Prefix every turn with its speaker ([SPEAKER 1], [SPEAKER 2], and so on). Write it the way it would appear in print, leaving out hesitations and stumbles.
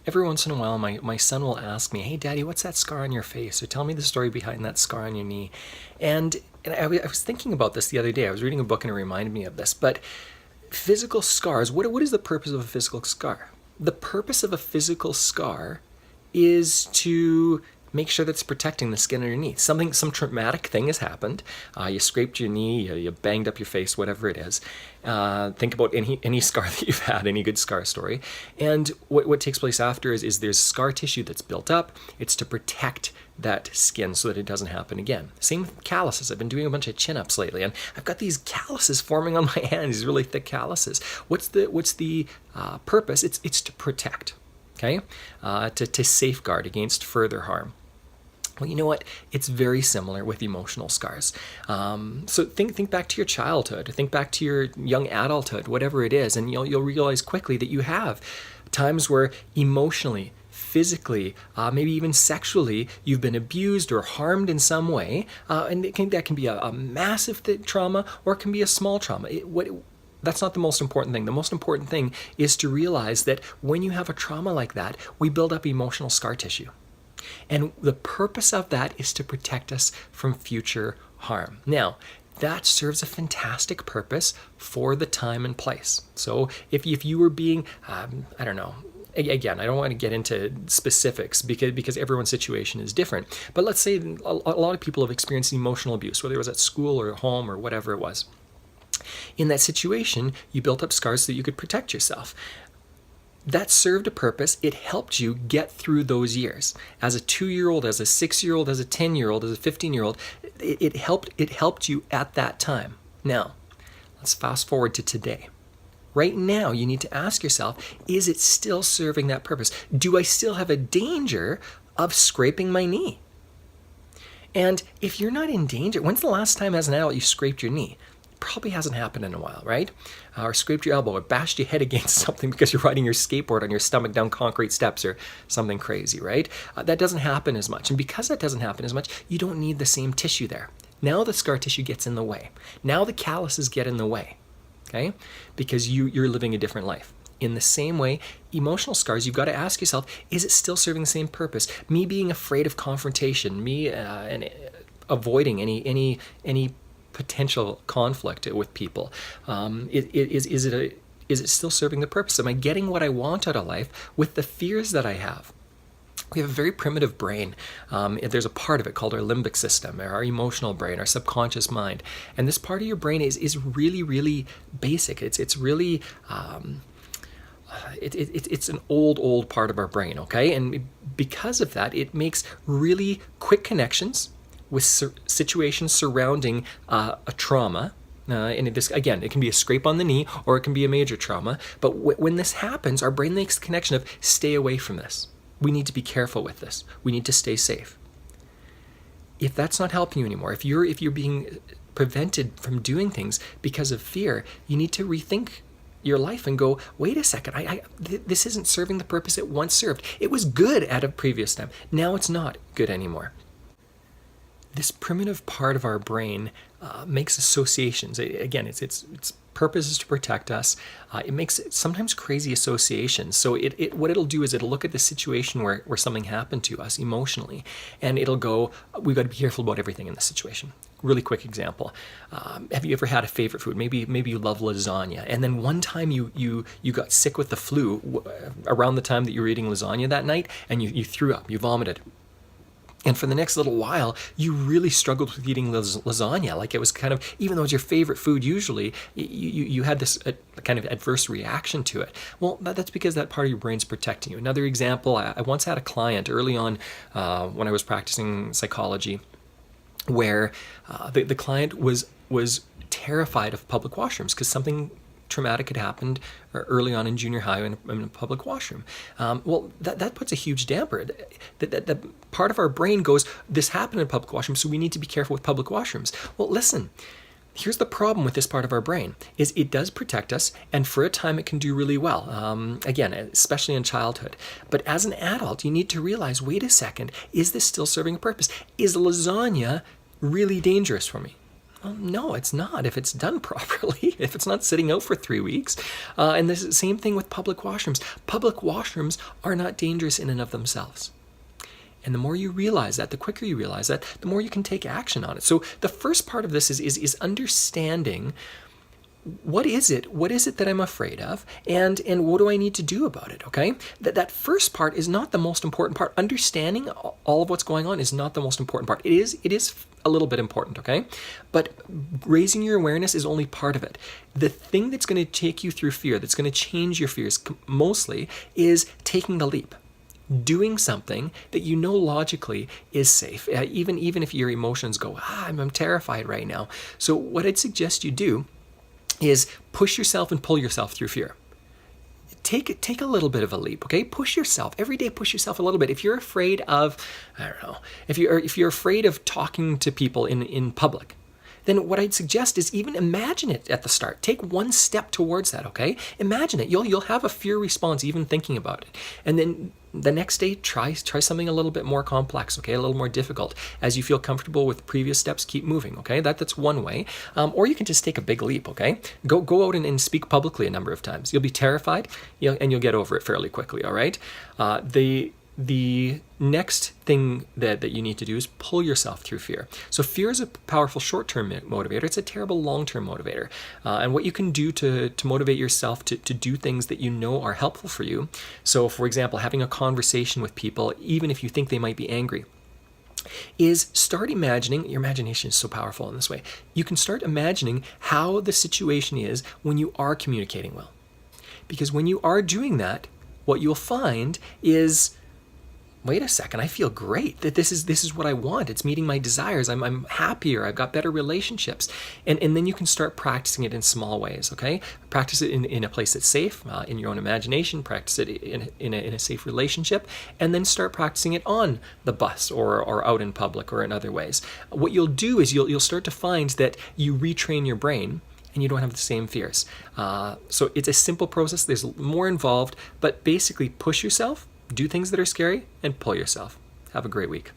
[SPEAKER 1] every once in a while, my son will ask me, "Hey, Daddy, what's that scar on your face?" Or tell me the story behind that scar on your knee. And I was thinking about this the other day. I was reading a book and it reminded me of this. But physical scars, what is the purpose of a physical scar? The purpose of a physical scar is to make sure that it's protecting the skin underneath. Some traumatic thing has happened. You scraped your knee, you banged up your face, whatever it is. Think about any scar that you've had, any good scar story. And what takes place after is there's scar tissue that's built up. It's to protect that skin so that it doesn't happen again. Same with calluses. I've been doing a bunch of chin-ups lately, and I've got these calluses forming on my hands, these really thick calluses. What's the purpose? It's to protect. Okay, to safeguard against further harm. Well, you know what? It's very similar with emotional scars. So think back to your childhood, think back to your young adulthood, whatever it is, and you'll realize quickly that you have times where emotionally, physically, maybe even sexually, you've been abused or harmed in some way, and that can be a massive trauma, or it can be a small trauma. That's not the most important thing. The most important thing is to realize that when you have a trauma like that, we build up emotional scar tissue. And the purpose of that is to protect us from future harm. Now, that serves a fantastic purpose for the time and place. So if you were being, I don't know, again, I don't want to get into specifics because everyone's situation is different. But let's say a lot of people have experienced emotional abuse, whether it was at school or at home or whatever it was. In that situation, you built up scars so that you could protect yourself. That served a purpose. It helped you get through those years. As a 2-year-old, as a 6-year-old, as a 10-year-old, as a 15-year-old, it helped you at that time. Now, let's fast forward to today. Right now, you need to ask yourself, is it still serving that purpose? Do I still have a danger of scraping my knee? And if you're not in danger, when's the last time as an adult you scraped your knee? Probably hasn't happened in a while, right? Or scraped your elbow or bashed your head against something because you're riding your skateboard on your stomach down concrete steps or something crazy, right? That doesn't happen as much. And because that doesn't happen as much, you don't need the same tissue there. Now the scar tissue gets in the way. Now the calluses get in the way, okay? Because you're living a different life. In the same way, emotional scars, you've got to ask yourself, is it still serving the same purpose? Me being afraid of confrontation, me and avoiding any potential conflict with people. Is it still serving the purpose? Am I getting what I want out of life with the fears that I have? We have a very primitive brain. There's a part of it called our limbic system, our emotional brain, our subconscious mind. And this part of your brain is really, really basic. It's really it's an old part of our brain, okay? And because of that, it makes really quick connections with situations surrounding a trauma. And again, it can be a scrape on the knee or it can be a major trauma. But when this happens, our brain makes the connection of stay away from this. We need to be careful with this. We need to stay safe. If that's not helping you anymore, if you're being prevented from doing things because of fear, you need to rethink your life and go, wait a second, this isn't serving the purpose it once served. It was good at a previous time. Now it's not good anymore. This primitive part of our brain makes associations. Again, its purpose is to protect us. It makes sometimes crazy associations. So what it'll do is it'll look at the situation where something happened to us emotionally, and it'll go, we've got to be careful about everything in this situation. Really quick example. Have you ever had a favorite food? Maybe you love lasagna, and then one time you got sick with the flu around the time that you were eating lasagna that night, and you threw up, you vomited. And for the next little while, you really struggled with eating lasagna. Like it was kind of, even though it's your favorite food usually, you had this kind of adverse reaction to it. Well, that's because that part of your brain's protecting you. Another example, I once had a client early on when I was practicing psychology where the client was terrified of public washrooms because something traumatic had happened early on in junior high in a public washroom. Well, that puts a huge damper. That part of our brain goes, this happened in a public washroom, so we need to be careful with public washrooms. Well, listen, here's the problem with this part of our brain, is it does protect us, and for a time it can do really well, again, especially in childhood. But as an adult, you need to realize, wait a second, is this still serving a purpose? Is lasagna really dangerous for me? Well, no, it's not if it's done properly, if it's not sitting out for 3 weeks. And this is the same thing with public washrooms. Public washrooms are not dangerous in and of themselves. And the more you realize that, the quicker you realize that, the more you can take action on it. So the first part of this is understanding what is it that I'm afraid of, and what do I need to do about it, okay? That first part is not the most important part. Understanding all of what's going on is not the most important part. It is a little bit important, okay? But raising your awareness is only part of it. The thing that's going to take you through fear, that's going to change your fears mostly, is taking the leap. Doing something that you know logically is safe, even if your emotions go, I'm terrified right now. So what I'd suggest you do is push yourself and pull yourself through fear. Take a little bit of a leap, okay? Push yourself every day. Push yourself a little bit. If you're afraid of, I don't know, if you're afraid of talking to people in public, then what I'd suggest is even imagine it at the start. Take one step towards that, okay? Imagine it. You'll have a fear response even thinking about it. And then the next day, try something a little bit more complex, okay? A little more difficult. As you feel comfortable with previous steps, keep moving, okay? That's one way. Or you can just take a big leap, okay? Go out and speak publicly a number of times. You'll be terrified, and you'll get over it fairly quickly, all right? The next thing that you need to do is pull yourself through fear. So fear is a powerful short-term motivator. It's a terrible long-term motivator. And what you can do to motivate yourself to do things that you know are helpful for you. So for example, having a conversation with people, even if you think they might be angry, is start imagining. Your imagination is so powerful in this way. You can start imagining how the situation is when you are communicating well. Because when you are doing that, what you'll find is, wait a second, I feel great, that this is what I want. It's meeting my desires. I'm happier. I've got better relationships. And then you can start practicing it in small ways, okay? Practice it in a place that's safe, in your own imagination. Practice it in a safe relationship. And then start practicing it on the bus or out in public or in other ways. What you'll do is you'll start to find that you retrain your brain and you don't have the same fears. So it's a simple process. There's more involved, but basically push yourself, do things that are scary, and pull yourself. Have a great week.